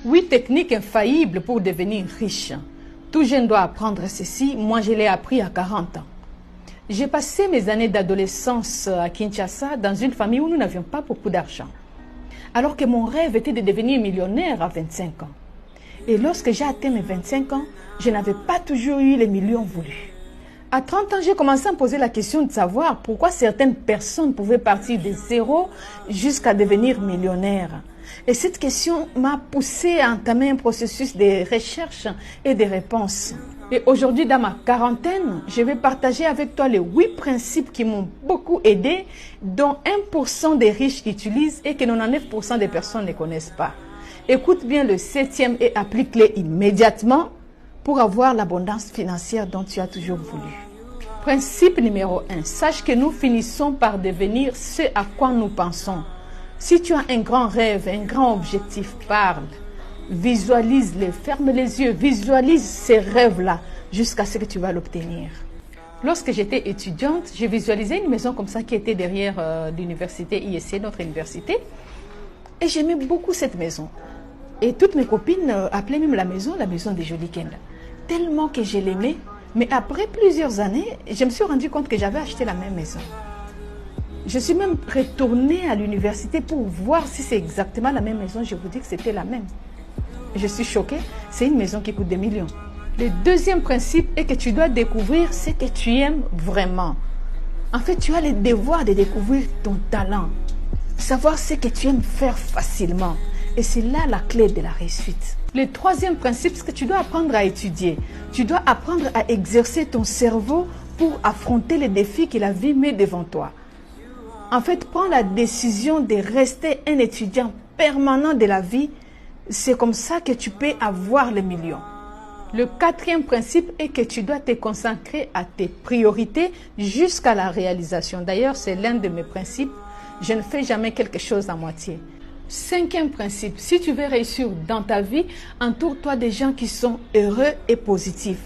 8 techniques infaillibles pour devenir riche. Tout jeune doit apprendre ceci. Moi, je l'ai appris à 40 ans. J'ai passé mes années d'adolescence à Kinshasa dans une famille où nous n'avions pas beaucoup d'argent. Alors que mon rêve était de devenir millionnaire à 25 ans. Et lorsque j'ai atteint mes 25 ans, je n'avais pas toujours eu les millions voulus. À 30 ans, j'ai commencé à me poser la question de savoir pourquoi certaines personnes pouvaient partir de zéro jusqu'à devenir millionnaires. Et cette question m'a poussé à entamer un processus de recherche et de réponses. Et aujourd'hui, dans ma quarantaine, je vais partager avec toi les 8 principes qui m'ont beaucoup aidé, dont 1% des riches utilisent et que 99% des personnes ne connaissent pas. Écoute bien le 7e et applique-le immédiatement pour avoir l'abondance financière dont tu as toujours voulu. Principe numéro 1. Sache que nous finissons par devenir ce à quoi nous pensons. Si tu as un grand rêve, un grand objectif, parle, visualise-le, ferme les yeux, visualise ces rêves-là jusqu'à ce que tu vas l'obtenir. Lorsque j'étais étudiante, j'ai visualisé une maison comme ça qui était derrière l'université ISC, notre université. Et j'aimais beaucoup cette maison. Et toutes mes copines appelaient même la maison des Jolie Kenda. Tellement que je l'aimais. Mais après plusieurs années, je me suis rendu compte que j'avais acheté la même maison. Je suis même retournée à l'université pour voir si c'est exactement la même maison. Je vous dis que c'était la même. Je suis choquée. C'est une maison qui coûte des millions. Le deuxième principe est que tu dois découvrir ce que tu aimes vraiment. En fait, tu as le devoir de découvrir ton talent. Savoir ce que tu aimes faire facilement. Et c'est là la clé de la réussite. Le troisième principe, c'est que tu dois apprendre à étudier. Tu dois apprendre à exercer ton cerveau pour affronter les défis que la vie met devant toi. En fait, prends la décision de rester un étudiant permanent de la vie. C'est comme ça que tu peux avoir les millions. Le quatrième principe est que tu dois te consacrer à tes priorités jusqu'à la réalisation. D'ailleurs, c'est l'un de mes principes. Je ne fais jamais quelque chose à moitié. Cinquième principe, si tu veux réussir dans ta vie, entoure-toi des gens qui sont heureux et positifs,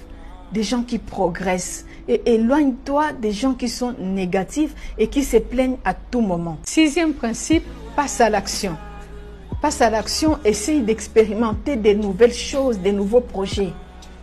des gens qui progressent et éloigne-toi des gens qui sont négatifs et qui se plaignent à tout moment. Sixième principe, passe à l'action. Passe à l'action, essaye d'expérimenter des nouvelles choses, des nouveaux projets.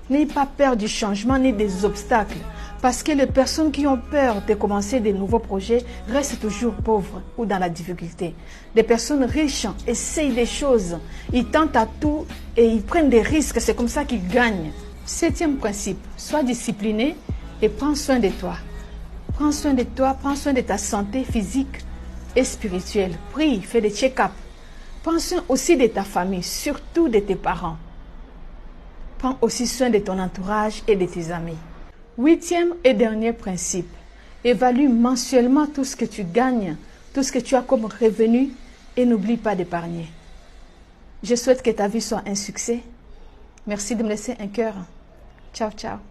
N'aie pas peur du changement ni des obstacles. Parce que les personnes qui ont peur de commencer de nouveaux projets restent toujours pauvres ou dans la difficulté. Les personnes riches essayent des choses, ils tentent à tout et ils prennent des risques, c'est comme ça qu'ils gagnent. Septième principe, sois discipliné et prends soin de toi. Prends soin de toi, prends soin de ta santé physique et spirituelle. Prie, fais des check-up. Prends soin aussi de ta famille, surtout de tes parents. Prends aussi soin de ton entourage et de tes amis. Huitième et dernier principe, évalue mensuellement tout ce que tu gagnes, tout ce que tu as comme revenu et n'oublie pas d'épargner. Je souhaite que ta vie soit un succès. Merci de me laisser un cœur. Ciao, ciao.